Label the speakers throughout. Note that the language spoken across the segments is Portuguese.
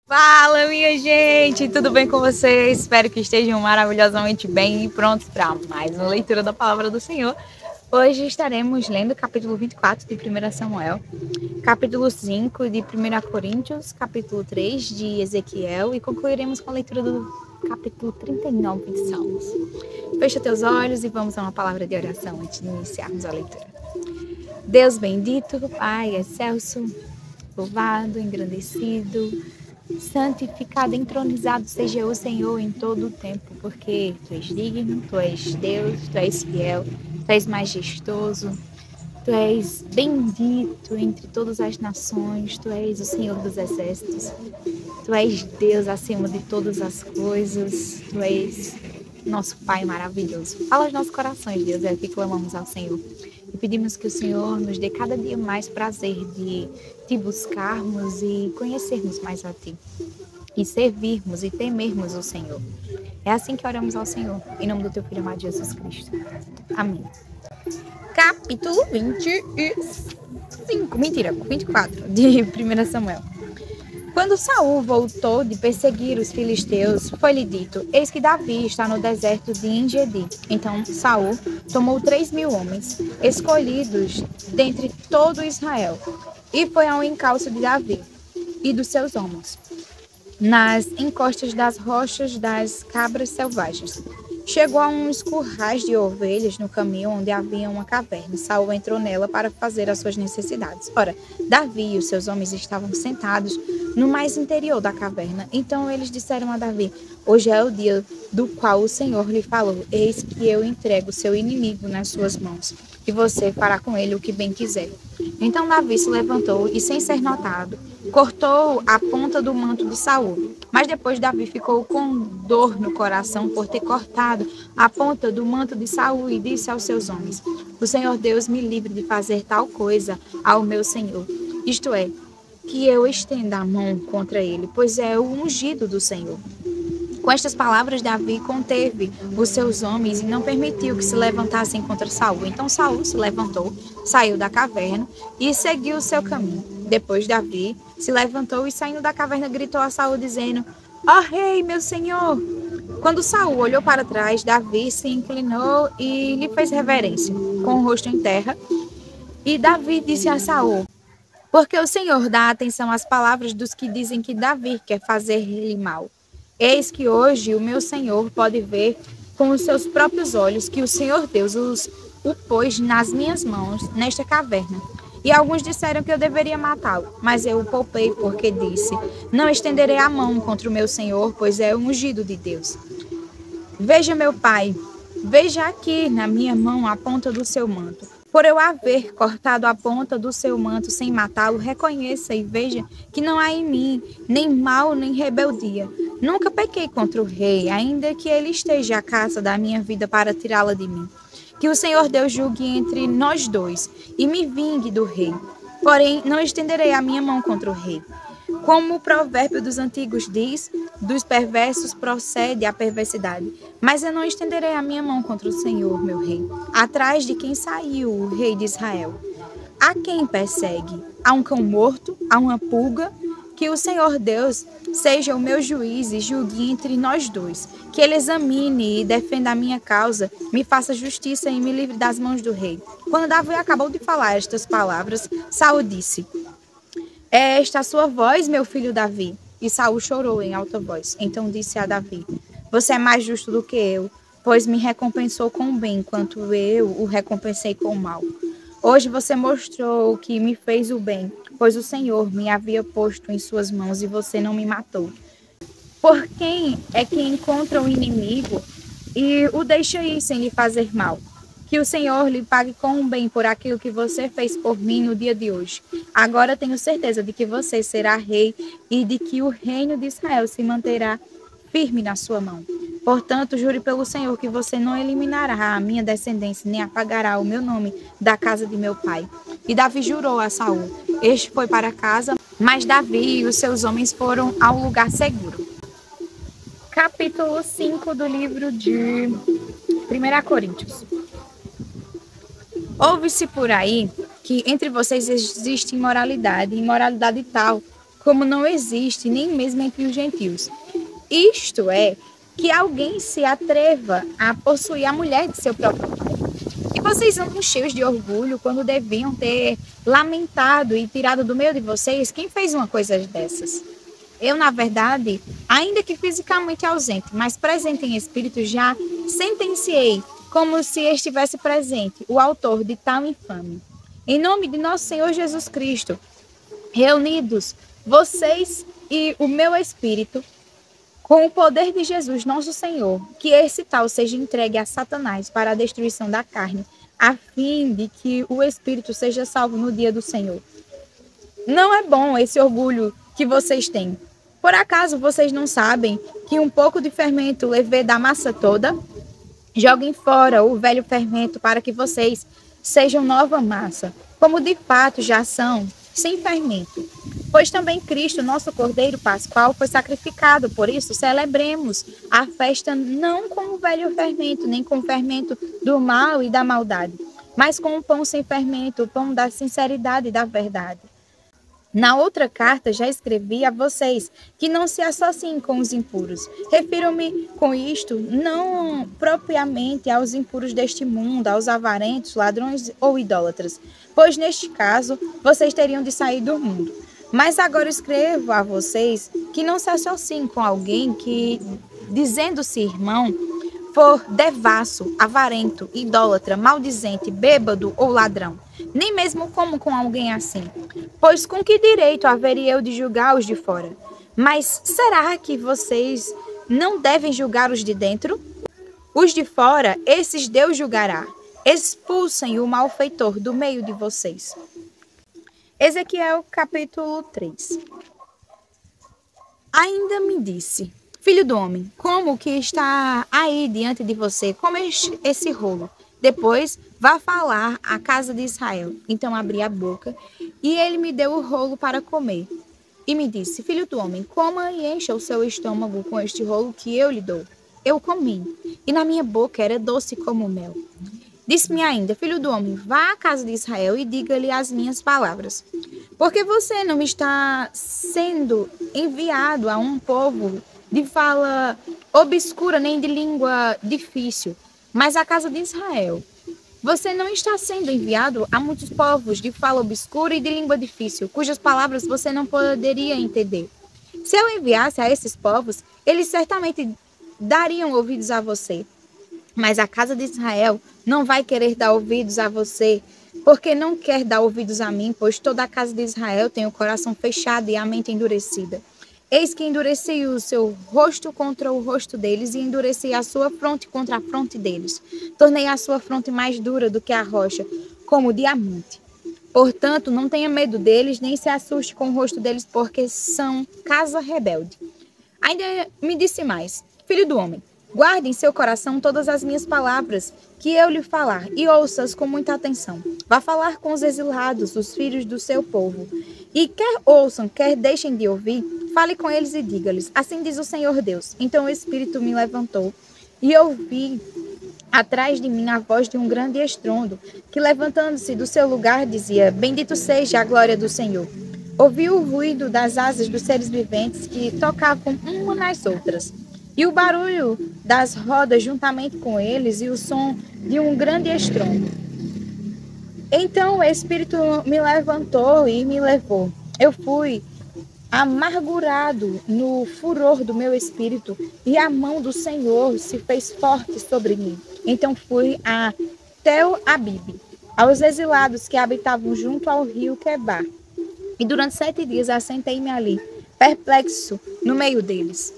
Speaker 1: Fala, minha gente! Tudo bem com vocês? Espero que estejam maravilhosamente bem e prontos para mais uma leitura da Palavra do Senhor. Hoje estaremos lendo o capítulo 24 de 1 Samuel, capítulo 5 de 1 Coríntios, capítulo 3 de Ezequiel e concluiremos com a leitura do capítulo 39 de Salmos. Fecha teus olhos e vamos a uma palavra de oração antes de iniciarmos a leitura. Deus bendito, Pai excelso, louvado, engrandecido, santificado, entronizado seja o Senhor em todo o tempo, porque Tu és digno, Tu és Deus, Tu és fiel, Tu és majestoso, Tu és bendito entre todas as nações, Tu és o Senhor dos exércitos, Tu és Deus acima de todas as coisas, Tu és nosso Pai maravilhoso. Fala aos nossos corações, Deus, é o que clamamos ao Senhor. E pedimos que o Senhor nos dê cada dia mais prazer de Te buscarmos e conhecermos mais a Ti. E servirmos e temermos o Senhor. É assim que oramos ao Senhor, em nome do Teu Filho amado Jesus Cristo. Amém. Capítulo 24 de 1 Samuel. Quando Saul voltou de perseguir os filisteus, foi-lhe dito: eis que Davi está no deserto de En-Gedi. Então Saul tomou 3.000 homens, escolhidos dentre todo Israel, e foi ao encalço de Davi e dos seus homens, nas encostas das rochas das cabras selvagens. Chegou a uns currais de ovelhas no caminho onde havia uma caverna. Saul entrou nela para fazer as suas necessidades. Ora, Davi e os seus homens estavam sentados no mais interior da caverna. Então eles disseram a Davi: hoje é o dia do qual o Senhor lhe falou. Eis que eu entrego seu inimigo nas suas mãos, e você fará com ele o que bem quiser. Então Davi se levantou e, sem ser notado, cortou a ponta do manto de Saul. Mas depois Davi ficou com dor no coração por ter cortado a ponta do manto de Saul e disse aos seus homens: o Senhor Deus me livre de fazer tal coisa ao meu Senhor. Isto é, que eu estenda a mão contra ele, pois é o ungido do Senhor. Com estas palavras, Davi conteve os seus homens e não permitiu que se levantassem contra Saul. Então Saul se levantou, saiu da caverna e seguiu o seu caminho. Depois Davi se levantou e, saindo da caverna, gritou a Saul, dizendo: ó rei, meu senhor! Quando Saul olhou para trás, Davi se inclinou e lhe fez reverência, com o rosto em terra. E Davi disse a Saul: porque o Senhor dá atenção às palavras dos que dizem que Davi quer fazer-lhe mal. Eis que hoje o meu Senhor pode ver com os seus próprios olhos que o Senhor Deus o pôs nas minhas mãos nesta caverna. E alguns disseram que eu deveria matá-lo, mas eu o poupei, porque disse: não estenderei a mão contra o meu Senhor, pois é o ungido de Deus. Veja, meu pai, veja aqui na minha mão a ponta do seu manto. Por eu haver cortado a ponta do seu manto sem matá-lo, reconheça e veja que não há em mim nem mal nem rebeldia. Nunca pequei contra o rei, ainda que ele esteja à caça da minha vida para tirá-la de mim. Que o Senhor Deus julgue entre nós dois e me vingue do rei. Porém, não estenderei a minha mão contra o rei. Como o provérbio dos antigos diz, dos perversos procede a perversidade. Mas eu não estenderei a minha mão contra o Senhor, meu rei. Atrás de quem saiu o rei de Israel? A quem persegue? A um cão morto? A uma pulga? Que o Senhor Deus seja o meu juiz e julgue entre nós dois. Que ele examine e defenda a minha causa, me faça justiça e me livre das mãos do rei. Quando Davi acabou de falar estas palavras, Saul disse: é esta a sua voz, meu filho Davi? E Saul chorou em alta voz. Então disse a Davi: você é mais justo do que eu, pois me recompensou com o bem, enquanto eu o recompensei com o mal. Hoje você mostrou que me fez o bem, pois o Senhor me havia posto em suas mãos e você não me matou. Por quem é que encontra o inimigo e o deixa ir sem lhe fazer mal? Que o Senhor lhe pague com o bem por aquilo que você fez por mim no dia de hoje. Agora tenho certeza de que você será rei e de que o reino de Israel se manterá firme na sua mão. Portanto, jure pelo Senhor que você não eliminará a minha descendência, nem apagará o meu nome da casa de meu pai. E Davi jurou a Saul. Este foi para casa, mas Davi e os seus homens foram ao lugar seguro. Capítulo 5 do livro de 1 Coríntios. Ouve-se por aí que entre vocês existe imoralidade tal como não existe nem mesmo entre os gentios. Isto é, que alguém se atreva a possuir a mulher de seu próprio pai. E vocês andam cheios de orgulho quando deviam ter lamentado e tirado do meio de vocês quem fez uma coisa dessas. Eu, na verdade, ainda que fisicamente ausente, mas presente em espírito, já sentenciei, como se estivesse presente, o autor de tal infame. Em nome de nosso Senhor Jesus Cristo, reunidos, vocês e o meu espírito, com o poder de Jesus, nosso Senhor, que esse tal seja entregue a Satanás para a destruição da carne, a fim de que o espírito seja salvo no dia do Senhor. Não é bom esse orgulho que vocês têm. Por acaso vocês não sabem que um pouco de fermento leveda a massa toda? Joguem fora o velho fermento para que vocês sejam nova massa, como de fato já são, sem fermento. Pois também Cristo, nosso Cordeiro Pascual, foi sacrificado, por isso celebremos a festa não com o velho fermento, nem com o fermento do mal e da maldade, mas com o pão sem fermento, o pão da sinceridade e da verdade. Na outra carta já escrevi a vocês que não se associem com os impuros. Refiro-me com isto não propriamente aos impuros deste mundo, aos avarentos, ladrões ou idólatras, pois neste caso vocês teriam de sair do mundo. Mas agora escrevo a vocês que não se associem com alguém que, dizendo-se irmão, for devasso, avarento, idólatra, maldizente, bêbado ou ladrão, nem mesmo como com alguém assim. Pois com que direito haveria eu de julgar os de fora? Mas será que vocês não devem julgar os de dentro? Os de fora, esses Deus julgará. Expulsem o malfeitor do meio de vocês. Ezequiel capítulo 3. Ainda me disse: filho do homem, como que está aí diante de você, como esse rolo? Depois vá falar à casa de Israel. Então abri a boca e ele me deu o rolo para comer. E me disse: filho do homem, coma e encha o seu estômago com este rolo que eu lhe dou. Eu comi, e na minha boca era doce como mel. Disse-me ainda: filho do homem, vá à casa de Israel e diga-lhe as minhas palavras. Porque você não está sendo enviado a um povo de fala obscura nem de língua difícil, mas à casa de Israel. Você não está sendo enviado a muitos povos de fala obscura e de língua difícil, cujas palavras você não poderia entender. Se eu enviasse a esses povos, eles certamente dariam ouvidos a você. Mas a casa de Israel não vai querer dar ouvidos a você, porque não quer dar ouvidos a mim, pois toda a casa de Israel tem o coração fechado e a mente endurecida. Eis que endureci o seu rosto contra o rosto deles e endureci a sua fronte contra a fronte deles. Tornei a sua fronte mais dura do que a rocha, como o diamante. Portanto, não tenha medo deles, nem se assuste com o rosto deles, porque são casa rebelde. Ainda me disse mais: filho do homem, guarde em seu coração todas as minhas palavras que eu lhe falar, e ouça-as com muita atenção. Vá falar com os exilados, os filhos do seu povo. E quer ouçam, quer deixem de ouvir, fale com eles e diga-lhes: assim diz o Senhor Deus. Então o Espírito me levantou, e ouvi atrás de mim a voz de um grande estrondo, que levantando-se do seu lugar dizia: bendito seja a glória do Senhor. Ouvi o ruído das asas dos seres viventes que tocavam uma nas outras, e o barulho das rodas juntamente com eles, e o som de um grande estrondo. Então o Espírito me levantou e me levou. Eu fui amargurado no furor do meu espírito, e a mão do Senhor se fez forte sobre mim. Então fui a Tel Abibe, aos exilados que habitavam junto ao rio Quebar. E durante 7 dias assentei-me ali, perplexo, no meio deles.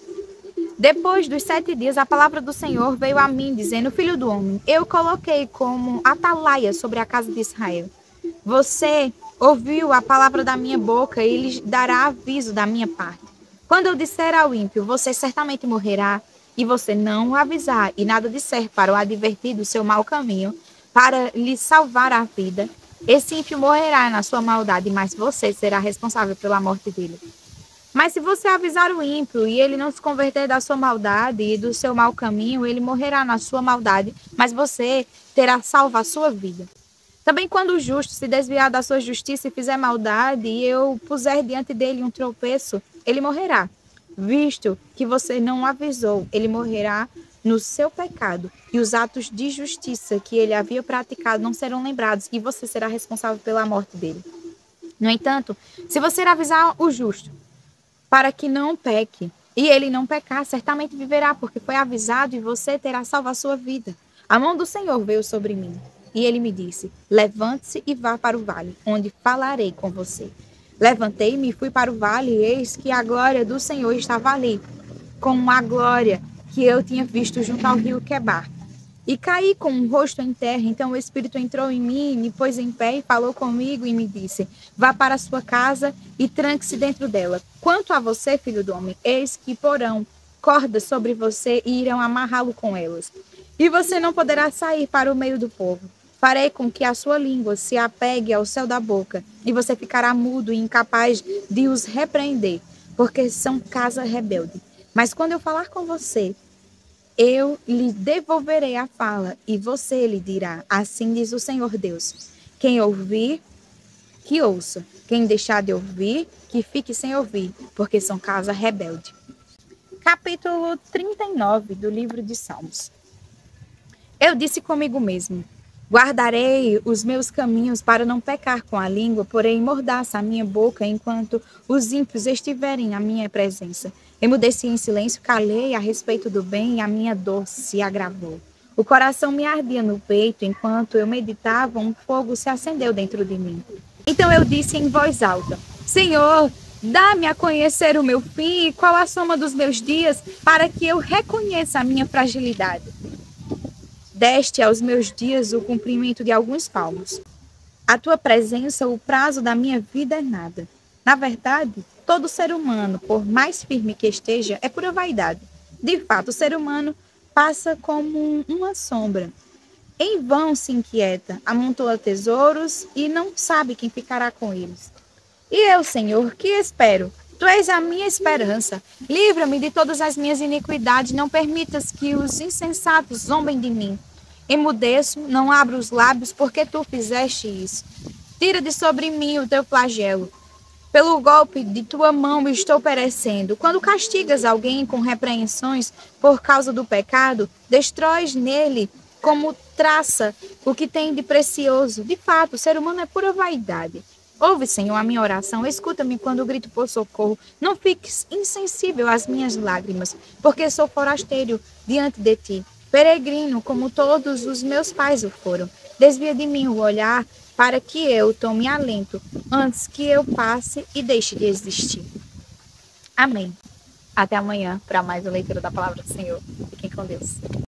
Speaker 1: Depois dos 7 dias, a palavra do Senhor veio a mim, dizendo: filho do homem, eu coloquei como atalaia sobre a casa de Israel. Você ouviu a palavra da minha boca e lhe dará aviso da minha parte. Quando eu disser ao ímpio: você certamente morrerá, e você não o avisar, e nada disser para o advertir do seu mau caminho, para lhe salvar a vida, esse ímpio morrerá na sua maldade, mas você será responsável pela morte dele. Mas se você avisar o ímpio e ele não se converter da sua maldade e do seu mau caminho, ele morrerá na sua maldade, mas você terá salvo a sua vida. Também quando o justo se desviar da sua justiça e fizer maldade, e eu puser diante dele um tropeço, ele morrerá. Visto que você não o avisou, ele morrerá no seu pecado, e os atos de justiça que ele havia praticado não serão lembrados, e você será responsável pela morte dele. No entanto, se você avisar o justo, para que não peque, e ele não pecar, certamente viverá, porque foi avisado, e você terá salvo a sua vida. A mão do Senhor veio sobre mim, e ele me disse: levante-se e vá para o vale, onde falarei com você. Levantei-me e fui para o vale, e eis que a glória do Senhor estava ali, como a glória que eu tinha visto junto ao rio Quebar. E caí com o rosto em terra. Então o Espírito entrou em mim, me pôs em pé e falou comigo e me disse: vá para a sua casa e tranque-se dentro dela. Quanto a você, filho do homem, eis que porão cordas sobre você e irão amarrá-lo com elas. E você não poderá sair para o meio do povo. Farei com que a sua língua se apegue ao céu da boca, e você ficará mudo e incapaz de os repreender, porque são casa rebelde. Mas quando eu falar com você, eu lhe devolverei a fala, e você lhe dirá: assim diz o Senhor Deus. Quem ouvir, que ouça. Quem deixar de ouvir, que fique sem ouvir, porque são casa rebelde. Capítulo 39 do livro de Salmos. Eu disse comigo mesmo: guardarei os meus caminhos para não pecar com a língua, porém mordaça a minha boca enquanto os ímpios estiverem na minha presença. Emudeci em silêncio, calei a respeito do bem, e a minha dor se agravou. O coração me ardia no peito, enquanto eu meditava, um fogo se acendeu dentro de mim. Então eu disse em voz alta: Senhor, dá-me a conhecer o meu fim e qual a soma dos meus dias, para que eu reconheça a minha fragilidade. Deste aos meus dias o cumprimento de alguns palmos. A tua presença, o prazo da minha vida é nada. Na verdade, todo ser humano, por mais firme que esteja, é pura vaidade. De fato, o ser humano passa como uma sombra. Em vão se inquieta, amontoa tesouros e não sabe quem ficará com eles. E eu, Senhor, que espero? Tu és a minha esperança. Livra-me de todas as minhas iniquidades. Não permitas que os insensatos zombem de mim. Emudeço, não abro os lábios, porque tu fizeste isso. Tira de sobre mim o teu flagelo. Pelo golpe de tua mão estou perecendo. Quando castigas alguém com repreensões por causa do pecado, destróis nele como traça o que tem de precioso. De fato, o ser humano é pura vaidade. Ouve, Senhor, a minha oração, escuta-me quando eu grito por socorro. Não fiques insensível às minhas lágrimas, porque sou forasteiro diante de ti, peregrino como todos os meus pais o foram. Desvia de mim o olhar, para que eu tome alento, antes que eu passe e deixe de existir. Amém. Até amanhã para mais uma leitura da Palavra do Senhor. Fiquem com Deus.